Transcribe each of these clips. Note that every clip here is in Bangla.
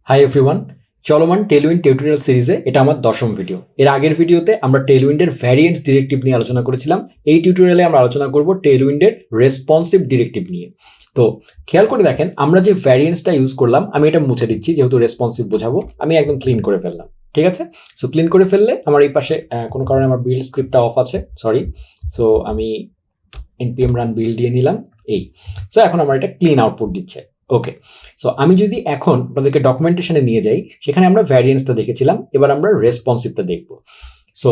হাই এভরিওয়ান, চলমান টেলউইন্ড টিউটোরিয়াল সিরিজে এটা আমার 10ম ভিডিও। এর আগের ভিডিওতে আমরা টেলউইন্ডের ভ্যারিয়েন্টস ডিরেক্টিভ নিয়ে আলোচনা করেছিলাম। এই টিউটোরিয়ালে আমরা আলোচনা করব টেলউইন্ডের রেসপন্সিভ ডিরেক্টিভ নিয়ে। তো খেয়াল করে দেখেন, আমরা যে ভ্যারিয়েন্টসটা ইউজ করলাম, আমি এটা মুছে দিচ্ছি যেহেতু রেসপন্সিভ বোঝাবো। আমি একদম ক্লিন করে ফেললাম, ঠিক আছে? সো ক্লিন করে ফেললে আমার এই পাশে কোনো কারণে আমার বিল্ড স্ক্রিপ্টটা অফ আছে, সরি। সো আমি npm রান বিল্ড দিয়ে নিলাম এই। সো এখন আমার এটা ক্লিন আউটপুট দিচ্ছে। ওকে, সো আমি যদি এখন আপনাদেরকে ডকুমেন্টেশনে নিয়ে যাই, সেখানে আমরা ভ্যারিয়েন্সটা দেখেছিলাম, এবার আমরা রেসপন্সিভটা দেখব। সো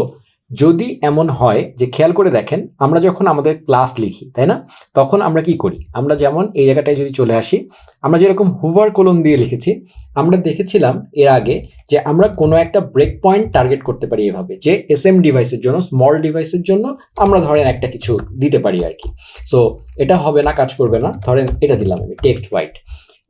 যদি এমন হয় যে, খেয়াল করে দেখেন, আমরা যখন আমাদের ক্লাস লিখি, তাই না, তখন আমরা কি করি? আমরা যেমন এই জায়গাটায় যদি চলে আসি, আমরা যেরকম হুভার কোলন দিয়ে লিখেছি, আমরা দেখেছিলাম এর আগে যে আমরা কোনো একটা ব্রেক পয়েন্ট টার্গেট করতে পারি এভাবে, যে এসএম ডিভাইসের জন্য, স্মল ডিভাইসের জন্য আমরা ধরেন একটা কিছু দিতে পারি আর কি। সো এটা হবে না, কাজ করবে না। ধরেন এটা দিলাম আমি টেক্সট হোয়াইট।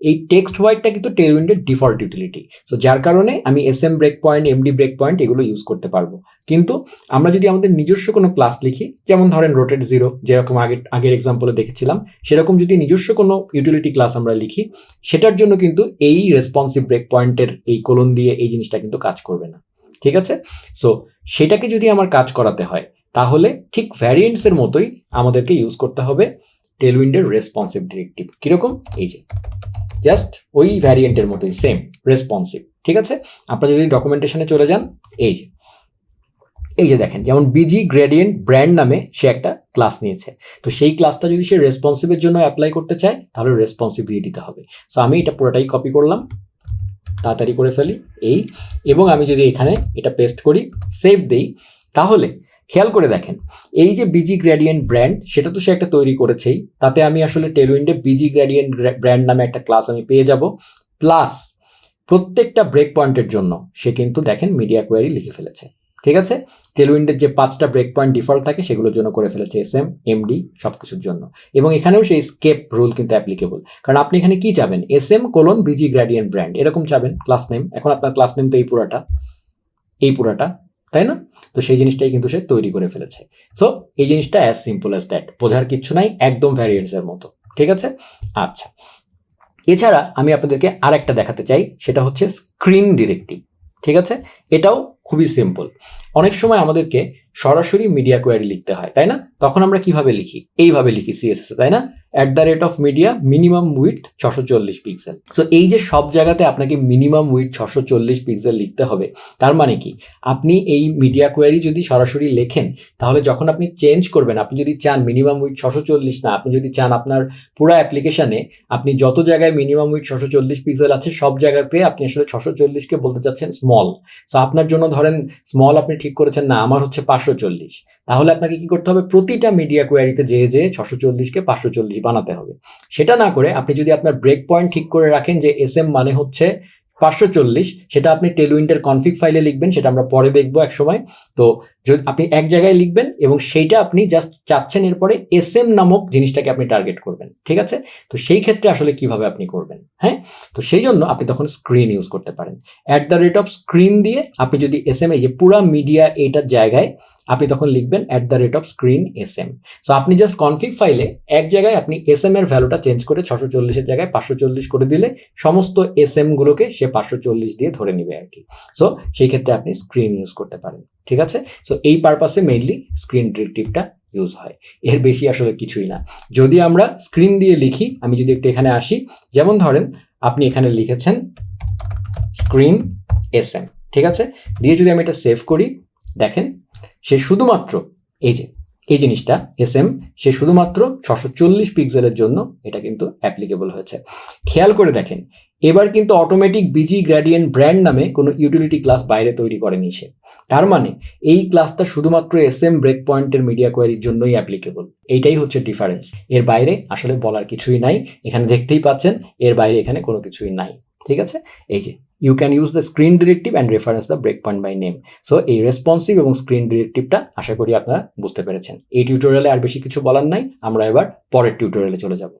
এই টেক্সট হোয়াইটটা কিন্তু টেলউইন্ডের ডিফল্ট ইউটিলিটি। সো যার কারণে আমি SM break point, MD break point এগুলো ইউজ করতে পারবো। কিন্তু আমরা যদি আমাদের নিজস্ব কোনো ক্লাস লিখি, যেমন ধরেন রোটেট 0, যেরকম আগের এক্সাম্পলে দেখেছিলাম, সেরকম যদি নিজস্ব কোনো ইউটিলিটি ক্লাস আমরা লিখি, সেটার জন্য কিন্তু এই রেসপন্সিভ ব্রেক পয়েন্টের এই কোলন দিয়ে এই জিনিসটা কিন্তু কাজ করবে না, ঠিক আছে? সো সেটাকে যদি আমার কাজ করাতে হয়, তাহলে ঠিক ভ্যারিয়েন্টসের মতোই আমাদেরকে ইউজ করতে হবে টেলউইন্ডের রেসপন্সিভ ডিরেক্টিভ। কিরকম? এই যে জাস্ট ওই ভ্যারিয়েন্টের মতোই, সেম রেসপন্সিভ, ঠিক আছে? আপনারা যদি ডকুমেন্টেশনে চলে যান, এই যে দেখেন, যেমন বিজি গ্রেডিয়েন্ট ব্র্যান্ড নামে সে একটা ক্লাস নিয়েছে। তো সেই ক্লাসটা যদি সে রেসপন্সিভের জন্য অ্যাপ্লাই করতে চায়, তাহলে রেসপন্সিভ দিয়ে দিতে হবে। সো আমি এটা পুরোটাই কপি করলাম, তাড়াতাড়ি করে ফেলি এই, এবং আমি যদি এখানে এটা পেস্ট করি, সেভ দেই, তাহলে খেয়াল করে দেখেন, এই যে বিজি গ্রেডিয়েন্ট ব্র্যান্ড, সেটা তো সে একটা তৈরি করেছেই। তাতে আমি আসলে টেলউইন্ডে বিজি গ্রেডিয়েন্ট ব্র্যান্ড নামে একটা ক্লাস আমি পেয়ে যাব। প্লাস প্রত্যেকটা ব্রেক পয়েন্টের জন্য সে কিন্তু দেখেন মিডিয়া কোয়ারি লিখে ফেলেছে, ঠিক আছে? টেলউইন্ডের যে 5টা ব্রেক পয়েন্ট ডিফল্ট থাকে, সেগুলোর জন্য করে ফেলেছে এসএম, এমডি, সবকিছুর জন্য। এবং এখানেও সেই স্কেপ রুল কিন্তু অ্যাপ্লিকেবল, কারণ আপনি এখানে কি চাবেন? SM colon busy gradient brand এরকম চাবেন ক্লাস নেম। এখন আপনার ক্লাস নেম তো এই পুরাটা, তাই না? তো সেই জিনিসটাই কিন্তু সে তৈরি করে ফেলেছে। সো এই জিনিসটা অ্যাজ সিম্পল অ্যাজ দ্যাট, বোঝার কিচ্ছু নাই, একদম ভ্যারিয়েন্টসের মতো, ঠিক আছে? আচ্ছা, এছাড়া আমি আপনাদেরকে আরেকটা দেখাতে চাই, সেটা হচ্ছে স্ক্রিন ডিরেক্টিভ, ঠিক আছে? এটাও খুবই সিম্পল। অনেক সময় আমাদেরকে সরাসরি মিডিয়া কোয়ারি লিখতে হয়, তাই না? তখন আমরা কিভাবে লিখি? এইভাবে লিখি সিএসএস, তাই না? @media minimum with 640 pixel. So এই যে সব জায়গাতে আপনাকে মিনিমাম উইথ 640 পিক্সেল লিখতে হবে, তার মানে কি? আপনি এই মিডিয়া কোয়ারি যদি সরাসরি লেখেন, তাহলে যখন আপনি চেঞ্জ করবেন, আপনি যদি চান মিনিমাম উইথ 640 না, আপনি যদি চান আপনার পুরো অ্যাপ্লিকেশনে আপনি যত জায়গায় মিনিমাম উইথ 640 পিক্সেল আছে, সব জায়গাতে আপনি আসলে 640কে বলতে চাচ্ছেন স্মল। সো আপনার জন্য ধরেন স্মল আপনি ঠিক করেছেন, না আমার হচ্ছে 540, তাহলে আপনাকে কি করতে হবে? প্রতিটা মিডিয়া কোয়ারিতে যেয়ে 640কে 540 বানাতে হবে। সেটা না করে আপনি যদি আপনার ব্রেক পয়েন্ট ঠিক করে রাখেন যে এসএম মানে হচ্ছে 540, সেটা আপনি টেলউইন্ডের কনফিগ ফাইলে লিখবেন, সেটা আমরা পরে দেখবো এক সময়। তো যদি আপনি এক জায়গায় লিখবেন এবং সেইটা আপনি জাস্ট চাচ্ছেন এরপরে এসএম নামক জিনিসটাকে আপনি টার্গেট করবেন, ঠিক আছে? তো সেই ক্ষেত্রে আসলে কিভাবে আপনি করবেন? হ্যাঁ, তো সেই জন্য আপনি তখন স্ক্রিন ইউজ করতে পারেন। @screen দিয়ে আপনি যদি এসএম, এই যে পুরা মিডিয়া এইটার জায়গায় আপনি তখন লিখবেন @screen sm। সো আপনি জাস্ট কনফিগ ফাইলে এক জায়গায় আপনি এসএম এর ভ্যালুটা চেঞ্জ করে 640-এর জায়গায় 540 করে দিলে সমস্ত এসএম গুলোকে সে 540 দিয়ে ধরে নেবে আর কি। সো সেই ক্ষেত্রে আপনি স্ক্রিন ইউজ করতে পারেন, ঠিক আছে? সো এই পারপাসে মেইনলি স্ক্রিন ডিরেক্টিভটা ইউজ হয়, এর বেশি আসলে কিছুই না। যদি আমরা স্ক্রিন দিয়ে লিখি, আমি যদি একটু এখানে আসি, যেমন ধরেন আপনি এখানে লিখেছেন স্ক্রিন এসএম, ঠিক আছে? দিয়ে যদি আমি এটা সেভ করি, দেখেন সে শুধুমাত্র এই জিনিসটা এসএম, সে শুধুমাত্র 640 পিক্সেলের জন্য এটা কিন্তু অ্যাপ্লিকেবল হয়েছে। খেয়াল করে দেখেন, এবার কিন্তু অটোমেটিক বিজি গ্রেডিয়েন্ট ব্র্যান্ড নামে কোনো ইউটিলিটি ক্লাস বাইরে তৈরি করেনি সে। তার মানে এই ক্লাসটা শুধুমাত্র এসএম ব্রেক পয়েন্টের মিডিয়া কোয়ারির জন্যই অ্যাপ্লিকেবল। এইটাই হচ্ছে ডিফারেন্স। এর বাইরে আসলে বলার কিছুই নাই, এখানে দেখতেই পাচ্ছেন, এর বাইরে এখানে কোনো কিছুই নাই, ঠিক আছে? এই যে you can use the screen directive and reference the breakpoint by name. So এই রেসপন্সিভ এবং স্ক্রিন ডিরেক্টিভটা আশা করি আপনারা বুঝতে পেরেছেন। এই টিউটোরিয়ালে আর বেশি কিছু বলার নাই, আমরা এবার পরের টিউটোরিয়ালে চলে যাব।